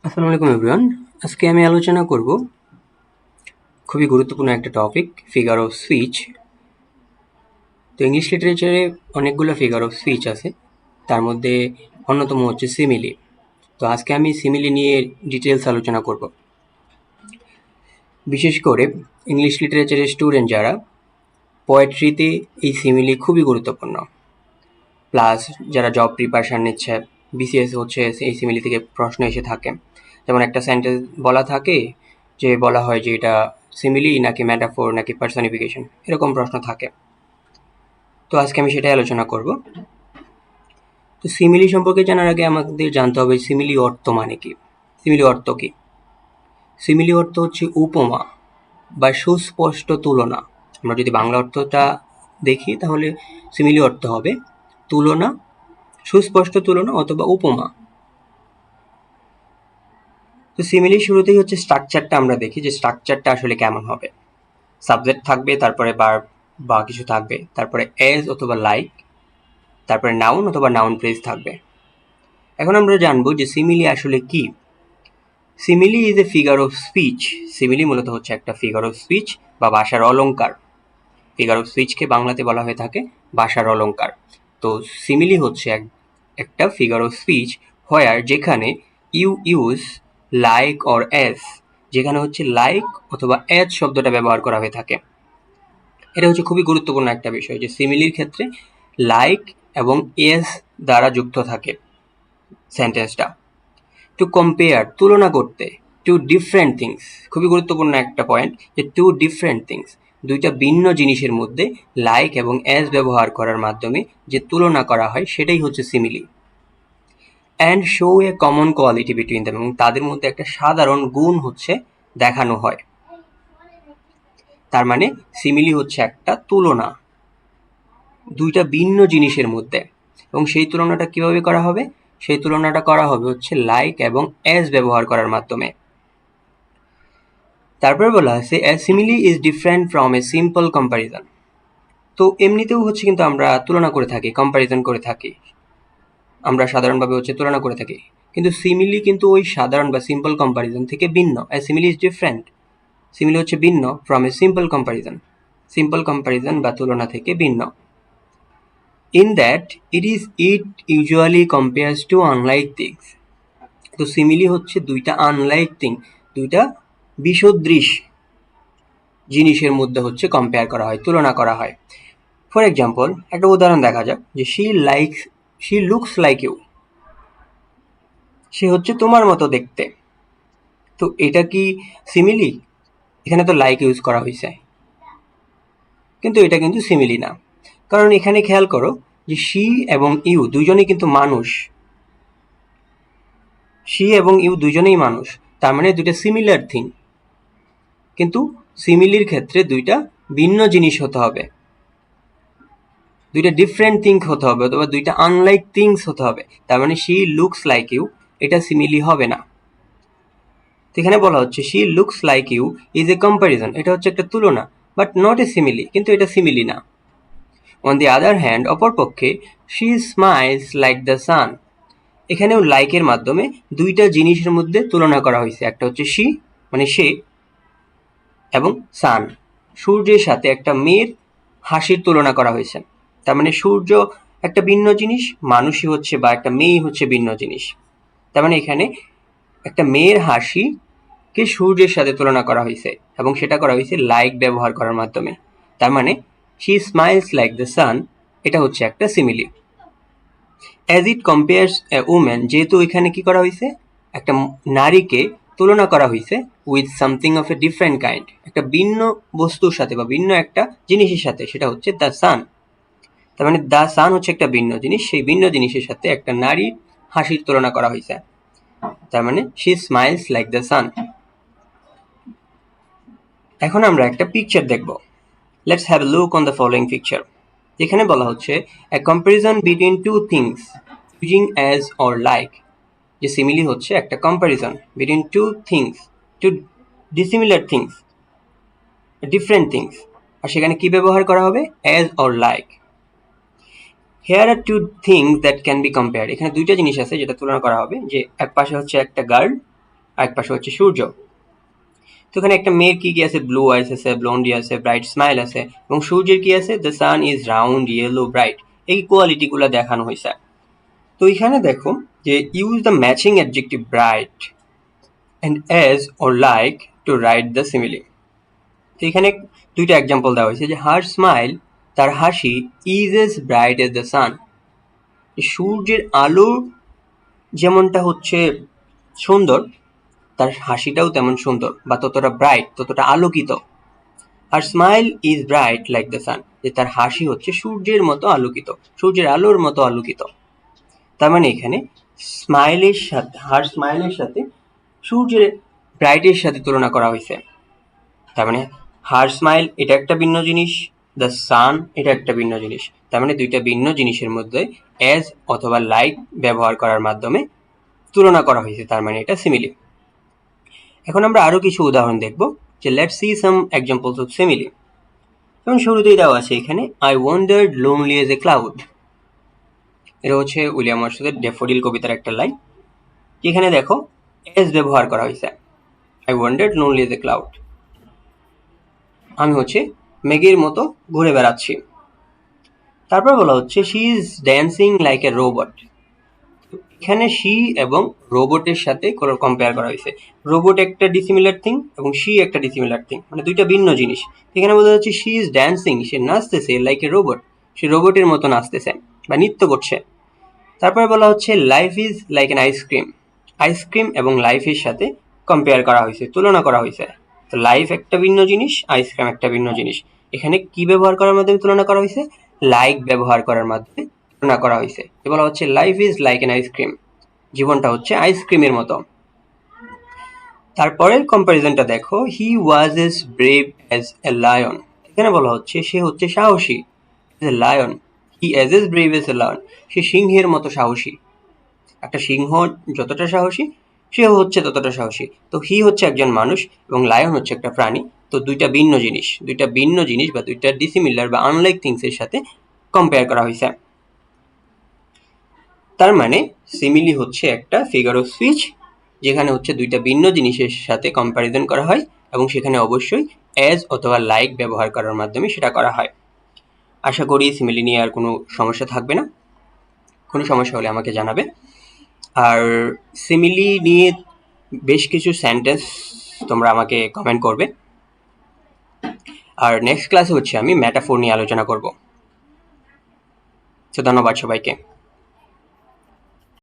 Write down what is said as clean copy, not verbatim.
আসসালামু আলাইকুম এভরিওয়ান। আজকে আমি আলোচনা করব খুবই গুরুত্বপূর্ণ একটা টপিক, ফিগার অফ স্পিচ। তো ইংলিশ লিটারেচারে অনেকগুলো ফিগার অফ স্পিচ আছে, তার মধ্যে অন্যতম হচ্ছে সিমিলি। তো আজকে আমি সিমিলি নিয়ে ডিটেলস আলোচনা করব। বিশেষ করে ইংলিশ লিটারেচারের স্টুডেন্ট যারা, পোয়েট্রিতে এই সিমিলি খুবই গুরুত্বপূর্ণ। প্লাস যারা জব প্রিপারেশান নিচ্ছে, বিসিএস হচ্ছে, এই সিমিলি থেকে প্রশ্ন এসে থাকে। যেমন একটা সেন্টেন্স বলা থাকে, যে বলা হয় যে এটা সিমিলি নাকি ম্যাটাফোর নাকি পার্সনিফিকেশন, এরকম প্রশ্ন থাকে। তো আজকে আমি সেটাই আলোচনা করব। তো সিমিলি সম্পর্কে জানার আগে আমাদের জানতে হবে সিমিলি অর্থ মানে কি। সিমিলি অর্থ কি? সিমিলি অর্থ হচ্ছে উপমা বা সুস্পষ্ট তুলনা। আমরা যদি বাংলা অর্থটা দেখি তাহলে সিমিলি অর্থ হবে তুলনা, সুস্পষ্ট তুলনা অথবা উপমা। তো সিমিলি শুরুতেই হচ্ছে স্ট্রাকচারটা আমরা দেখি, যে স্ট্রাকচারটা আসলে কেমন হবে। সাবজেক্ট থাকবে, তারপরে ভার্ব বা কিছু থাকবে, তারপরে এজ অথবা লাইক, তারপরে নাউন অথবা নাউন ফ্রেজ থাকবে। এখন আমরা জানবো যে সিমিলি আসলে কি। Simile is a figure of speech. Simile মূলত হচ্ছে একটা ফিগার অফ স্পিচ বা ভাষার অলংকার। ফিগার অফ স্পিচকে বাংলাতে বলা হয়ে থাকে ভাষার অলংকার। তো সিমিলি হচ্ছে একটা ফিগার অফ স্পিচ হোয়ার, যেখানে you use like or as, যেখানে হচ্ছে লাইক অথবা এজ শব্দটা ব্যবহার করা হয়ে থাকে। এটা হচ্ছে খুবই গুরুত্বপূর্ণ একটা বিষয়, যে সিমিলির ক্ষেত্রে লাইক এবং এস দ্বারা যুক্ত থাকে সেন্টেন্সটা। টু কম্পেয়ার, তুলনা করতে। টু ডিফারেন্ট থিংস, খুবই গুরুত্বপূর্ণ একটা পয়েন্ট, যে টু ডিফারেন্ট থিংস, দুইটা ভিন্ন জিনিসের মধ্যে লাইক এবং এস ব্যবহার করার মাধ্যমে যে তুলনা করা হয় সেটাই হচ্ছে simile. And show a common quality between them, এবং তাদের মধ্যে একটা সাধারণ গুণ হচ্ছে দেখানো হয়। তার মানে সিমিলি হচ্ছে একটা তুলনা দুইটা ভিন্ন জিনিসের মধ্যে, এবং সেই তুলনাটা কিভাবে করা হবে? সেই তুলনাটা করা হবে হচ্ছে লাইক এবং এস ব্যবহার করার মাধ্যমে। তারপরে বলা আছে a simile is different from a simple comparison. তো এমনিতেও হচ্ছে কিন্তু আমরা তুলনা করে থাকি, কম্প্যারিজন করে থাকি, আমরা সাধারণভাবে হচ্ছে তুলনা করে থাকি, কিন্তু সিমিলি কিন্তু ওই সাধারণ বা সিম্পল কম্প্যারিজন থেকে ভিন্ন। A simile is different, simile হচ্ছে ভিন্ন from a simple comparison, simple comparison বা তুলনা থেকে ভিন্ন। In that it usually compares to unlike things. তো সিমিলি হচ্ছে দুইটা আনলাইক থিং, দুইটা বিসদৃশ জিনিসের মধ্যে হচ্ছে কম্পেয়ার করা হয়, তুলনা করা হয়। ফর এক্সাম্পল, একটা উদাহরণ দেখা যাক, যে শি লুকস লাইক ইউ, সে হচ্ছে তোমার মতো দেখতে। তো এটা কি সিমিলি? এখানে তো লাইক ইউজ করা হয়েছে, কিন্তু এটা কিন্তু সিমিলি না। কারণ এখানে খেয়াল করো যে শি এবং ইউ দুইজনেই কিন্তু মানুষ, শি এবং ইউ দুইজনেই মানুষ, তার মানে দুইটা সিমিলার থিং। কিন্তু সিমিলির ক্ষেত্রে দুইটা ভিন্ন জিনিস হতে হবে, দুইটা ডিফারেন্ট থিং হতে হবে, অথবা দুইটা আনলাইক থিংস হতে হবে। তার মানে শি লুকস লাইক ইউ, এটা সিমিলি হবে না। এখানে বলা হচ্ছে she looks like you is a comparison, এটা হচ্ছে একটা তুলনা, বাট নট এ সিমিলি, কিন্তু এটা সিমিলি না। অন দি আদার হ্যান্ড, অপরপক্ষে, শি স্মাইলস লাইক দ্য সান, এখানেও লাইকের মাধ্যমে দুইটা জিনিসের মধ্যে তুলনা করা হয়েছে। একটা হচ্ছে শি মানে সে, এবং সান সূর্যের সাথে একটা মেয়ের হাসির তুলনা করা হয়েছে। তার মানে সূর্য একটা ভিন্ন জিনিস, মানুষই হচ্ছে বা একটা মেয়ে হচ্ছে ভিন্ন জিনিস। তার মানে এখানে একটা মেয়ের হাসিকে সূর্যের সাথে তুলনা করা হয়েছে, এবং সেটা করা হয়েছে লাইক ব্যবহার করার মাধ্যমে। তার মানে শি স্মাইলস লাইক দ্য সান, এটা হচ্ছে একটা simile. As it compares A woman, যেহেতু এখানে কি করা হয়েছে, একটা নারীকে তুলনা করা হয়েছে with something of a different kind, একটা ভিন্ন বস্তুর সাথে বা ভিন্ন একটা জিনিসের সাথে, সেটা হচ্ছে দ্য সান। তার মানে দ্য সান হচ্ছে একটা ভিন্ন জিনিস, সেই ভিন্ন জিনিসের সাথে একটা নারীর হাসির তুলনা করা হয়েছে। তার মানে she smiles like the sun. এখন আমরা একটা পিকচার দেখব। Let's have a look on the following picture. যেখানে বলা হচ্ছে a comparison between two things using as or like, যে সিমিলি হচ্ছে একটা comparison between two things, two dissimilar things, different things, আর সেখানে কি ব্যবহার করা হবে? As or like. Here are two things that can be compared, এখানে দুইটা জিনিস আছে যেটা তুলনা করা হবে, যে এক পাশে হচ্ছে একটা গার্ল আরেক পাশে হচ্ছে সূর্য। তো এখানে একটা মেয়ের কি আছে, ব্লু আইস আছে, ব্লন্ডি আছে, ব্রাইট স্মাইল আছে, এবং সূর্যের কি আছে, the sun is round yellow bright. এই কোয়ালিটিগুলো দেখানো হয়েছে। তো এখানে দেখো যে use the matching adjective bright and as or like to write the simile. তো এখানে দুইটা এক্সাম্পল দেওয়া হয়েছে যে হার স্মাইল, তার হাসি, is as bright as the sun, সূর্যের আলো যেমনটা হচ্ছে সুন্দর, তার হাসিটাও তেমন সুন্দর বা ততটা ব্রাইট, ততটা আলোকিত। আর smile is bright like the sun, যে তার হাসি হচ্ছে সূর্যের মতো আলোকিত, সূর্যের আলোর মতো আলোকিত। তার মানে এখানে স্মাইলের সাথে, হার স্মাইলের সাথে সূর্যের ব্রাইটের সাথে তুলনা করা হয়েছে। তার মানে হার স্মাইল এটা একটা ভিন্ন জিনিস, দ্য সান এটা একটা ভিন্ন জিনিস। তার মানে দুইটা ভিন্ন জিনিসের মধ্যে অ্যাজ অথবা লাইক ব্যবহার করার মাধ্যমে তুলনা করা হয়েছে, তার মানে এটা সিমিলি। এখন আমরা আরো কিছু উদাহরণ দেখব, যে let's see some examples of simile. যেমন শুরুতেই দেওয়া আছে এখানে, I wandered lonely as a cloud. এটা হচ্ছে উইলিয়াম ওয়ার্ডসওয়ার্থের ড্যাফোডিল কবিতার একটা লাইন। এখানে দেখো এজ ব্যবহার করা হয়েছে, I wandered lonely as a cloud, আমি হচ্ছে মেঘের মতো ঘুরে বেড়াচ্ছি। তারপর বলা হচ্ছে she is dancing like a robot. এখানে শি এবং রোবটের সাথে কম্পেয়ার করা হয়েছে। রোবট একটা ডিসিমিলার থিং এবং শি একটা ডিসিমিলার থিং, মানে দুইটা ভিন্ন জিনিস। এখানে বোঝা যাচ্ছে শি ইজ ড্যান্সিং, সে নাচতেছে, লাইক এ রোবট, সে রোবটের মতো নাচতেছে বা নৃত্য করছে। তারপরে বলা হচ্ছে life is like an ice cream. Ice cream এবং লাইফের সাথে কম্পেয়ার করা হয়েছে, তুলনা করা হয়েছে। তো লাইফ একটা ভিন্ন জিনিস, আইসক্রিম একটা ভিন্ন জিনিস। এখানে কি ব্যবহার করার মাধ্যমে তুলনা করা হয়েছে, লাইক ব্যবহার করার মাধ্যমে তুলনা করা হয়েছে। বলা হচ্ছে life is like an ice cream, জীবনটা হচ্ছে আইসক্রিমের মতো। তারপরের কম্পারিজনটা দেখো, he was as brave as a lion. এখানে বলা হচ্ছে সে হচ্ছে সাহসী, a lion. He as as brave as a lion, সে সিংহের মতো সাহসী। একটা সিংহ যতটা সাহসী, সেও হচ্ছে ততটা সাহসী। তো হি হচ্ছে একজন মানুষ এবং লায়ন হচ্ছে একটা প্রাণী। তো দুইটা ভিন্ন জিনিস বা দুইটা ডিসিমিলার বা আনলাইক থিংস এর সাথে কম্পেয়ার করা হয়েছে। তার মানে সিমিলি হচ্ছে একটা ফিগার অফ স্পিচ, যেখানে হচ্ছে দুইটা ভিন্ন জিনিসের সাথে কম্প্যারিজন করা হয় এবং সেখানে অবশ্যই অ্যাজ অথবা লাইক ব্যবহার করার মাধ্যমে সেটা করা হয়। আশা করি সিমিলি নিয়ে আর কোনো সমস্যা থাকবে না। কোনো সমস্যা হলে আমাকে জানাবে। আর সিমিলি নিয়ে বেশ কিছু সেন্টেন্স তোমরা আমাকে কমেন্ট করবে। আর নেক্সট ক্লাসে হচ্ছে আমি মেটাফোর নিয়ে আলোচনা করব। তো ধন্যবাদ সবাইকে।